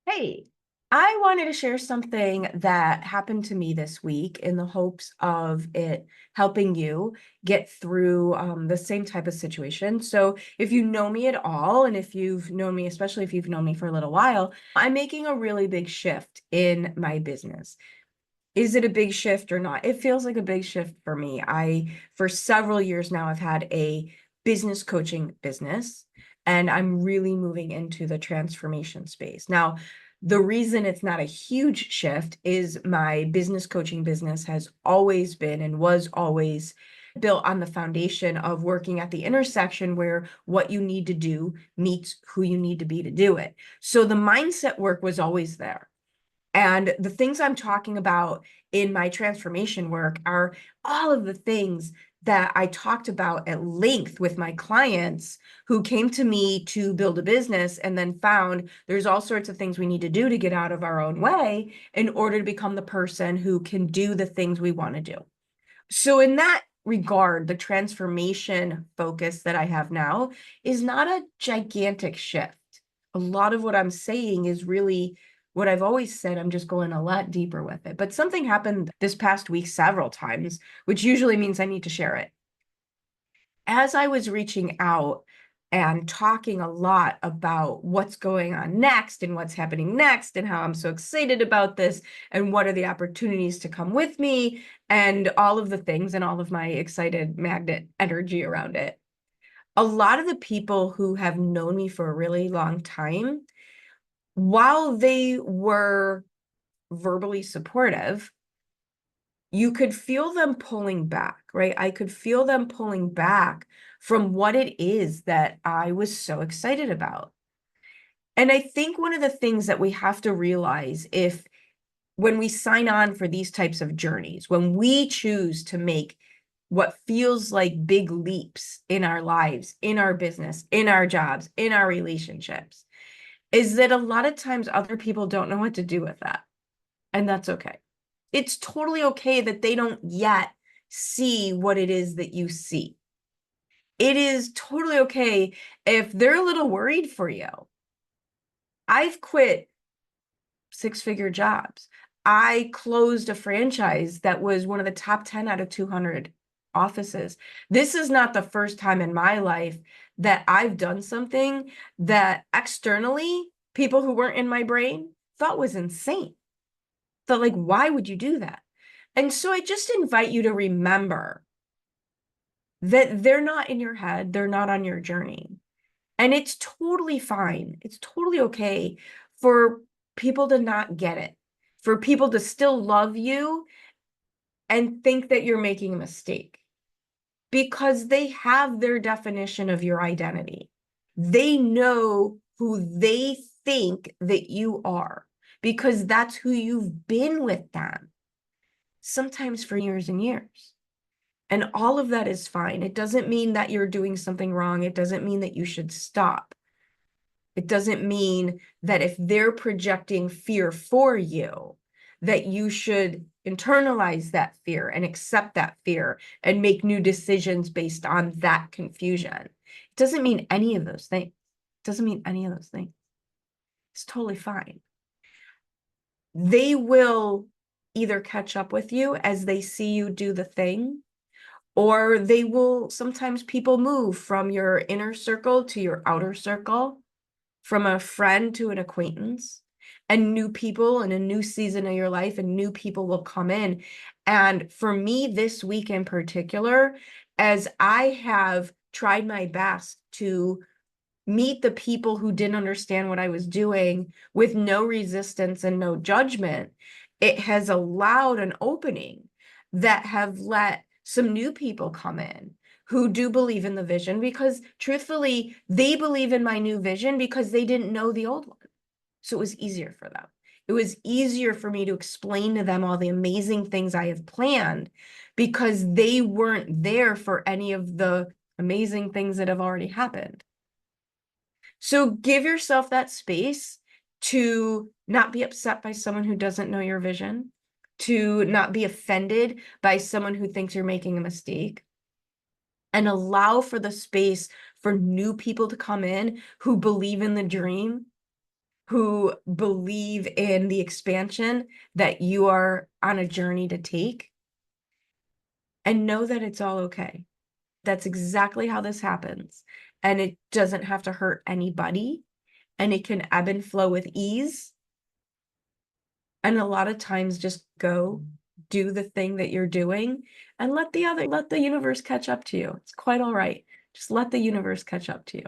Hey, I wanted to share something that happened to me this week in the hopes of it helping you get through the same type of situation. So, if you know me at all, and if you've known me, especially if you've known me for a little while, I'm making a really big shift in my business. Is it a big shift or not? It feels like a big shift for me. For several years now, I've had a business coaching business, and I'm really moving into the transformation space. Now, the reason it's not a huge shift is my business coaching business has always been and was always built on the foundation of working at the intersection where what you need to do meets who you need to be to do it. So the mindset work was always there. And the things I'm talking about in my transformation work are all of the things that I talked about at length with my clients who came to me to build a business and then found there's all sorts of things we need to do to get out of our own way in order to become the person who can do the things we want to do. So, in that regard, the transformation focus that I have now is not a gigantic shift. A lot of what I'm saying is really what I've always said. I'm just going a lot deeper with it. But something happened this past week several times, which usually means I need to share it. As I was reaching out and talking a lot about what's going on next and what's happening next and how I'm so excited about this and what are the opportunities to come with me and all of the things and all of my excited magnet energy around it. A lot of the people who have known me for a really long time, while they were verbally supportive, you could feel them pulling back, right? I could feel them pulling back from what it is that I was so excited about. And I think one of the things that we have to realize if when we sign on for these types of journeys, when we choose to make what feels like big leaps in our lives, in our business, in our jobs, in our relationships, is that a lot of times other people don't know what to do with that. And that's okay. It's totally okay that they don't yet see what it is that you see. It is totally okay if they're a little worried for you. I've quit six-figure jobs. I closed a franchise that was one of the top 10 out of 200 offices. This is not the first time in my life that I've done something that externally people who weren't in my brain thought was insane. Thought like, why would you do that? And so I just invite you to remember that they're not in your head, they're not on your journey. And it's totally fine. It's totally okay for people to not get it, for people to still love you and think that you're making a mistake because they have their definition of your identity. They know who they think that you are because that's who you've been with them, sometimes for years and years. And all of that is fine. It doesn't mean that you're doing something wrong. It doesn't mean that you should stop. It doesn't mean that if they're projecting fear for you, that you should internalize that fear and accept that fear and make new decisions based on that confusion. It doesn't mean any of those things. It doesn't mean any of those things. It's totally fine. They will either catch up with you as they see you do the thing, or they will sometimes people move from your inner circle to your outer circle, from a friend to an acquaintance, and new people in a new season of your life and new people will come in. And for me, this week in particular, as I have tried my best to meet the people who didn't understand what I was doing with no resistance and no judgment, it has allowed an opening that have let some new people come in who do believe in the vision because truthfully, they believe in my new vision because they didn't know the old one. So it was easier for them. It was easier for me to explain to them all the amazing things I have planned because they weren't there for any of the amazing things that have already happened. So give yourself that space to not be upset by someone who doesn't know your vision, to not be offended by someone who thinks you're making a mistake, and allow for the space for new people to come in who believe in the dream who believe in the expansion that you are on a journey to take, and know that it's all okay. That's exactly how this happens. And it doesn't have to hurt anybody, and it can ebb and flow with ease. And a lot of times just go do the thing that you're doing and let the universe catch up to you. It's quite all right. Just let the universe catch up to you.